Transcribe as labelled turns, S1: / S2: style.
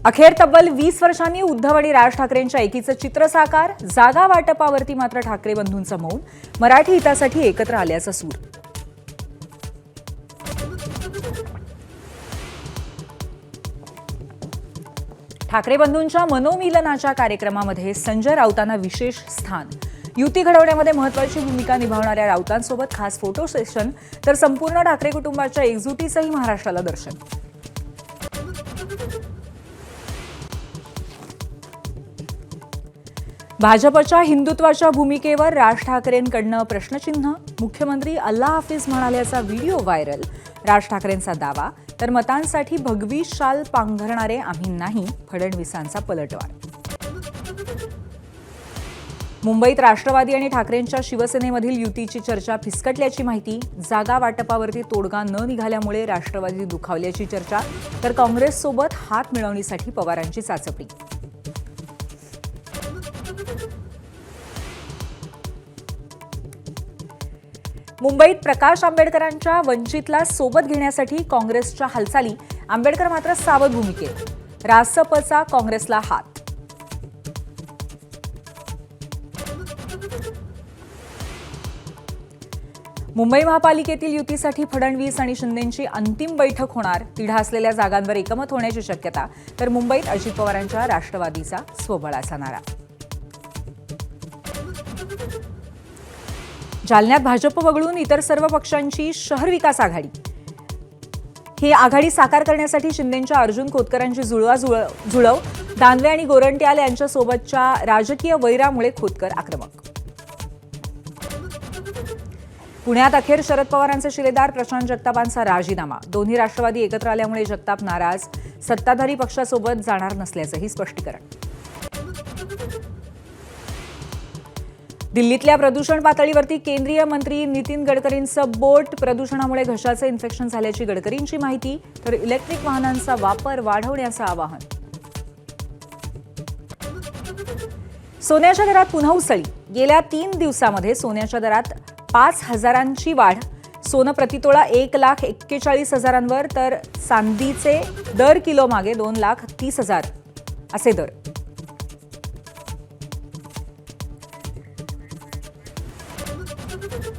S1: अखेर तब्बल 20 वर्षांनी उद्धव आणि राज ठाकरेंच्या एकीचं चित्र साकार. जागा वाटपावरती मात्र ठाकरे बंधूंचं मौन. मराठी हितासाठी एकत्र आल्याचा सूर. ठाकरे बंधूंच्या मनोमिलनाच्या कार्यक्रमामध्ये संजय राऊतांना विशेष स्थान. युती घडवण्यामध्ये महत्त्वाची भूमिका निभावणाऱ्या राऊतांसोबत खास फोटो सेशन, तर संपूर्ण ठाकरे कुटुंबाच्या एकजुटीचंही महाराष्ट्राला दर्शन. भाजपच्या हिंदुत्वाच्या भूमिकेवर राज ठाकरेंकडनं प्रश्नचिन्ह. मुख्यमंत्री अल्लाह हाफिज म्हणाल्याचा व्हिडिओ व्हायरल. राज ठाकरेंचा दावा, तर मतांसाठी भगवी शाल पांघरणारे आम्ही नाही, फडणवीसांचा पलटवार. मुंबईत राष्ट्रवादी आणि ठाकरेंच्या शिवसेनेमधील युतीची चर्चा फिसकटल्याची माहिती. जागा वाटपावरती तोडगा न निघाल्यामुळे राष्ट्रवादी दुखावल्याची चर्चा, तर काँग्रेससोबत हात मिळवणीसाठी पवारांची चाचपणी. मुंबईत प्रकाश आंबेडकरांच्या वंचितला सोबत घेण्यासाठी काँग्रेसच्या हालचाली. आंबेडकर मात्र सावध भूमिकेत. रासपचा काँग्रेसला हात. मुंबई महापालिकेतील युतीसाठी फडणवीस आणि शिंदेंची अंतिम बैठक होणार. तिढा असलेल्या जागांवर एकमत होण्याची शक्यता, तर मुंबईत अजित पवारांच्या राष्ट्रवादीचा स्वबळाचा नारा. जालन्यात भाजप वगळून इतर सर्व पक्षांची शहर विकास आघाडी. ही आघाडी साकार करण्यासाठी शिंदेंच्या अर्जुन खोतकरांची जुळव. दानवे आणि गोरंट्याल यांच्यासोबतच्या राजकीय वैरामुळे खोतकर आक्रमक. पुण्यात अखेर शरद पवारांचे शिलेदार प्रशांत जगतापांचा राजीनामा. दोन्ही राष्ट्रवादी एकत्र आल्यामुळे जगताप नाराज. सत्ताधारी पक्षासोबत जाणार नसल्याचंही स्पष्टीकरण. दिल्लीतल्या प्रदूषण पातळीवरती केंद्रीय मंत्री नितीन गडकरींचं बोट. प्रदूषणामुळे घशाचं इन्फेक्शन झाल्याची गडकरींची माहिती, तर इलेक्ट्रिक वाहनांचा वापर वाढवण्याचं आवाहन. सोन्याच्या दरात पुन्हा उसळी. गेल्या 3 दिवसामध्ये सोन्याच्या दरात 5,000ची वाढ. सोनं प्रतितोळा 1,41,000वर, तर चांदीचे दर किलो मागे 2,30,000 असे दर.